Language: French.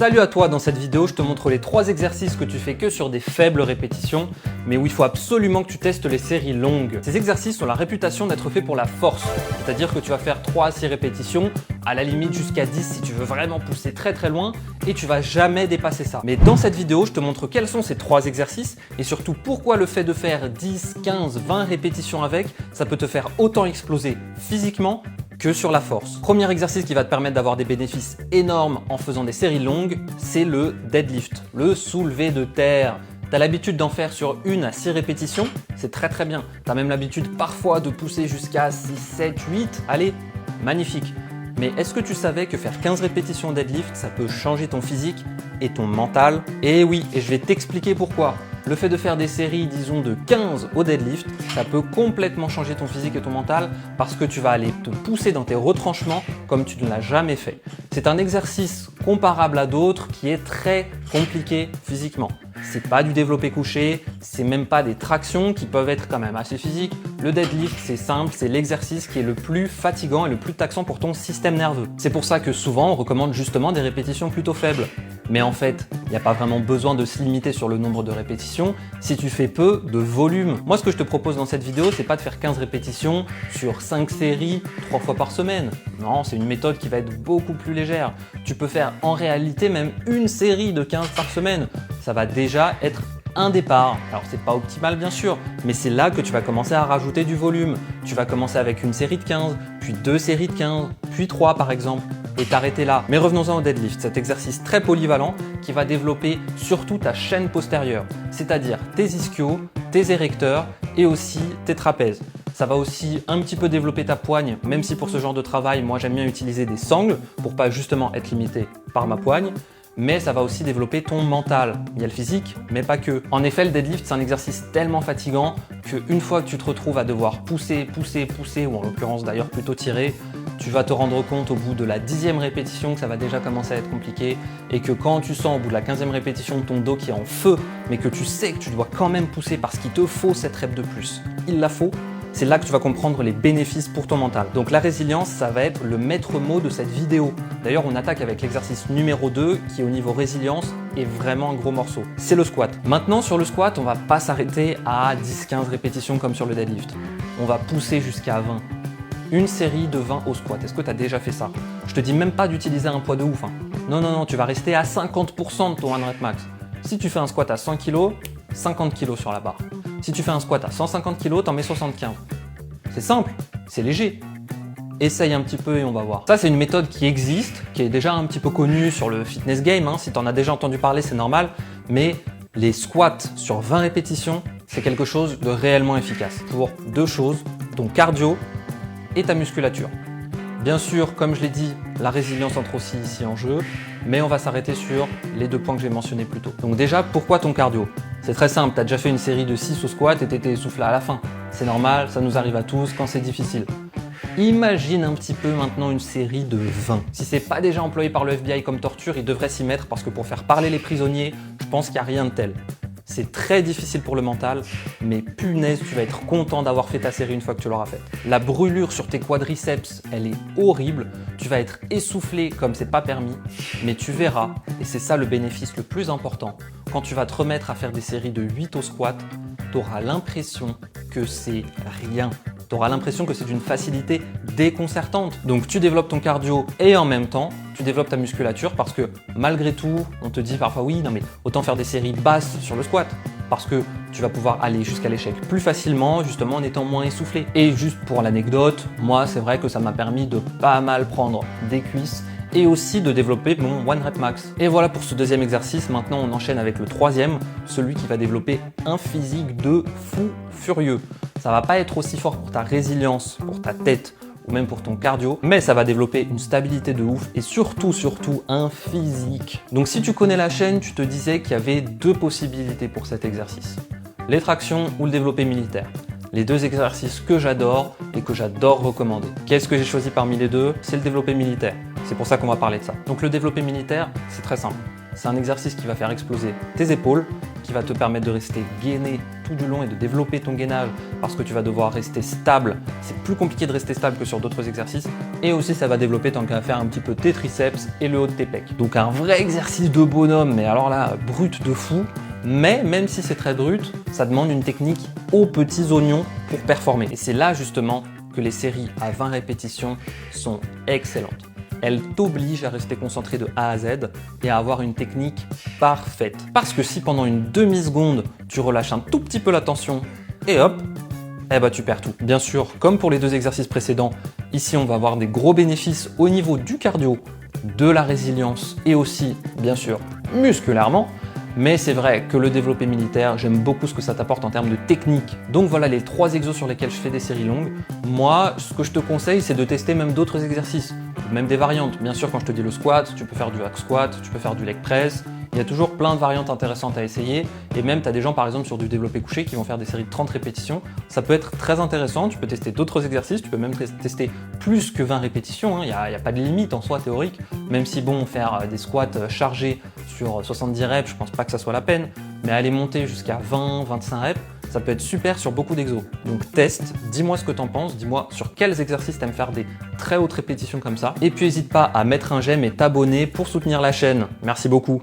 Salut à toi, dans cette vidéo je te montre les 3 exercices que tu fais que sur des faibles répétitions, mais où il faut absolument que tu testes les séries longues. Ces exercices ont la réputation d'être faits pour la force, c'est-à-dire que tu vas faire 3 à 6 répétitions, à la limite jusqu'à 10 si tu veux vraiment pousser très loin, et tu vas jamais dépasser ça. Mais dans cette vidéo, je te montre quels sont ces 3 exercices, et surtout pourquoi le fait de faire 10, 15, 20 répétitions avec, ça peut te faire autant exploser physiquement que sur la force. Premier exercice qui va te permettre d'avoir des bénéfices énormes en faisant des séries longues, c'est le deadlift, le soulevé de terre. Tu as l'habitude d'en faire sur 1 à 6 répétitions, c'est très bien. Tu as même l'habitude parfois de pousser jusqu'à 6, 7, 8, allez, magnifique. Mais est-ce que tu savais que faire 15 répétitions en deadlift, ça peut changer ton physique et ton mental? Et oui, et je vais t'expliquer pourquoi. Le fait de faire des séries, disons, de 15 au deadlift, ça peut complètement changer ton physique et ton mental parce que tu vas aller te pousser dans tes retranchements comme tu ne l'as jamais fait. C'est un exercice comparable à d'autres qui est très compliqué physiquement. C'est pas du développé couché, c'est même pas des tractions qui peuvent être quand même assez physiques. Le deadlift, c'est simple, c'est l'exercice qui est le plus fatigant et le plus taxant pour ton système nerveux. C'est pour ça que souvent on recommande justement des répétitions plutôt faibles. Mais en fait, il n'y a pas vraiment besoin de se limiter sur le nombre de répétitions si tu fais peu de volume. Moi, ce que je te propose dans cette vidéo, c'est pas de faire 15 répétitions sur 5 séries 3 fois par semaine. Non, c'est une méthode qui va être beaucoup plus légère. Tu peux faire en réalité même une série de 15 par semaine. Ça va déjà être un départ. Alors c'est pas optimal bien sûr, mais c'est là que tu vas commencer à rajouter du volume. Tu vas commencer avec une série de 15, puis 2 séries de 15, puis 3 par exemple, et t'arrêter là. Mais revenons-en au deadlift, cet exercice très polyvalent qui va développer surtout ta chaîne postérieure, c'est-à-dire tes ischios, tes érecteurs et aussi tes trapèzes. Ça va aussi un petit peu développer ta poigne, même si pour ce genre de travail, moi j'aime bien utiliser des sangles pour pas justement être limité par ma poigne. Mais ça va aussi développer ton mental. Il y a le physique, mais pas que. En effet, le deadlift, c'est un exercice tellement fatigant qu'une fois que tu te retrouves à devoir pousser, ou en l'occurrence d'ailleurs plutôt tirer, tu vas te rendre compte au bout de la 10e répétition que ça va déjà commencer à être compliqué et que quand tu sens au bout de la 15e répétition ton dos qui est en feu, mais que tu sais que tu dois quand même pousser parce qu'il te faut cette rep de plus, il la faut. C'est là que tu vas comprendre les bénéfices pour ton mental. Donc la résilience, ça va être le maître mot de cette vidéo. D'ailleurs, on attaque avec l'exercice numéro 2 qui au niveau résilience est vraiment un gros morceau. C'est le squat. Maintenant sur le squat, on va pas s'arrêter à 10-15 répétitions comme sur le deadlift. On va pousser jusqu'à 20. Une série de 20 au squat. Est-ce que tu as déjà fait ça? Je te dis même pas d'utiliser un poids de ouf. Non, tu vas rester à 50% de ton 1 rep max. Si tu fais un squat à 100 kg, 50 kg sur la barre. Si tu fais un squat à 150 kg, t'en mets 75. C'est simple, c'est léger. Essaye un petit peu et on va voir. Ça, c'est une méthode qui existe, qui est déjà un petit peu connue sur le fitness game. Si t'en as déjà entendu parler, c'est normal. Mais les squats sur 20 répétitions, c'est quelque chose de réellement efficace pour 2 choses, ton cardio et ta musculature. Bien sûr, comme je l'ai dit, la résilience entre aussi ici en jeu, mais on va s'arrêter sur les 2 points que j'ai mentionnés plus tôt. Donc déjà, pourquoi ton cardio? C'est très simple, tu as déjà fait une série de 6 au squat et tu étais essoufflé à la fin. C'est normal, ça nous arrive à tous quand c'est difficile. Imagine un petit peu maintenant une série de 20. Si c'est pas déjà employé par le FBI comme torture, il devrait s'y mettre parce que pour faire parler les prisonniers, je pense qu'il n'y a rien de tel. C'est très difficile pour le mental, mais punaise, tu vas être content d'avoir fait ta série une fois que tu l'auras faite. La brûlure sur tes quadriceps, elle est horrible. Tu vas être essoufflé comme c'est pas permis, mais tu verras, et c'est ça le bénéfice le plus important, quand tu vas te remettre à faire des séries de 8 au squat, tu auras l'impression que c'est rien. Tu auras l'impression que c'est d'une facilité déconcertante. Donc tu développes ton cardio et en même temps, tu développes ta musculature parce que malgré tout, on te dit parfois oui, non mais autant faire des séries basses sur le squat parce que tu vas pouvoir aller jusqu'à l'échec plus facilement justement en étant moins essoufflé. Et juste pour l'anecdote, moi c'est vrai que ça m'a permis de pas mal prendre des cuisses et aussi de développer mon 1 rep max. Et voilà pour ce 2e exercice. Maintenant on enchaîne avec le 3e, celui qui va développer un physique de fou furieux. Ça va pas être aussi fort pour ta résilience, pour ta tête ou même pour ton cardio, mais ça va développer une stabilité de ouf et surtout un physique. Donc si tu connais la chaîne, tu te disais qu'il y avait 2 possibilités pour cet exercice. Les tractions ou le développé militaire. Les 2 exercices que j'adore et que j'adore recommander. Qu'est-ce que j'ai choisi parmi les 2? C'est le développé militaire. C'est pour ça qu'on va parler de ça. Donc le développé militaire, c'est très simple. C'est un exercice qui va faire exploser tes épaules, qui va te permettre de rester gainé tout du long et de développer ton gainage parce que tu vas devoir rester stable. C'est plus compliqué de rester stable que sur d'autres exercices. Et aussi, ça va développer tant qu'à faire un petit peu tes triceps et le haut de tes pecs. Donc un vrai exercice de bonhomme, mais alors là, brut de fou. Mais même si c'est très brut, ça demande une technique aux petits oignons pour performer. Et c'est là justement que les séries à 20 répétitions sont excellentes. Elles t'obligent à rester concentré de A à Z et à avoir une technique parfaite. Parce que si pendant une demi-seconde, tu relâches un tout petit peu la tension et hop, eh ben tu perds tout. Bien sûr, comme pour les deux exercices précédents, ici on va avoir des gros bénéfices au niveau du cardio, de la résilience et aussi, bien sûr, musculairement. Mais c'est vrai que le développé militaire, j'aime beaucoup ce que ça t'apporte en termes de technique. Donc voilà les 3 exos sur lesquels je fais des séries longues. Moi, ce que je te conseille, c'est de tester même d'autres exercices, même des variantes. Bien sûr, quand je te dis le squat, tu peux faire du hack squat, tu peux faire du leg press. Il y a toujours plein de variantes intéressantes à essayer. Et même, tu as des gens, par exemple, sur du développé couché qui vont faire des séries de 30 répétitions. Ça peut être très intéressant. Tu peux tester d'autres exercices. Tu peux même tester plus que 20 répétitions. Il n'y a pas de limite en soi théorique. Même si, bon, faire des squats chargés sur 70 reps, je pense pas que ça soit la peine. Mais aller monter jusqu'à 20, 25 reps, ça peut être super sur beaucoup d'exos. Donc teste, dis-moi ce que tu en penses, dis-moi sur quels exercices tu aimes faire des très hautes répétitions comme ça. Et puis n'hésite pas à mettre un j'aime et t'abonner pour soutenir la chaîne. Merci beaucoup.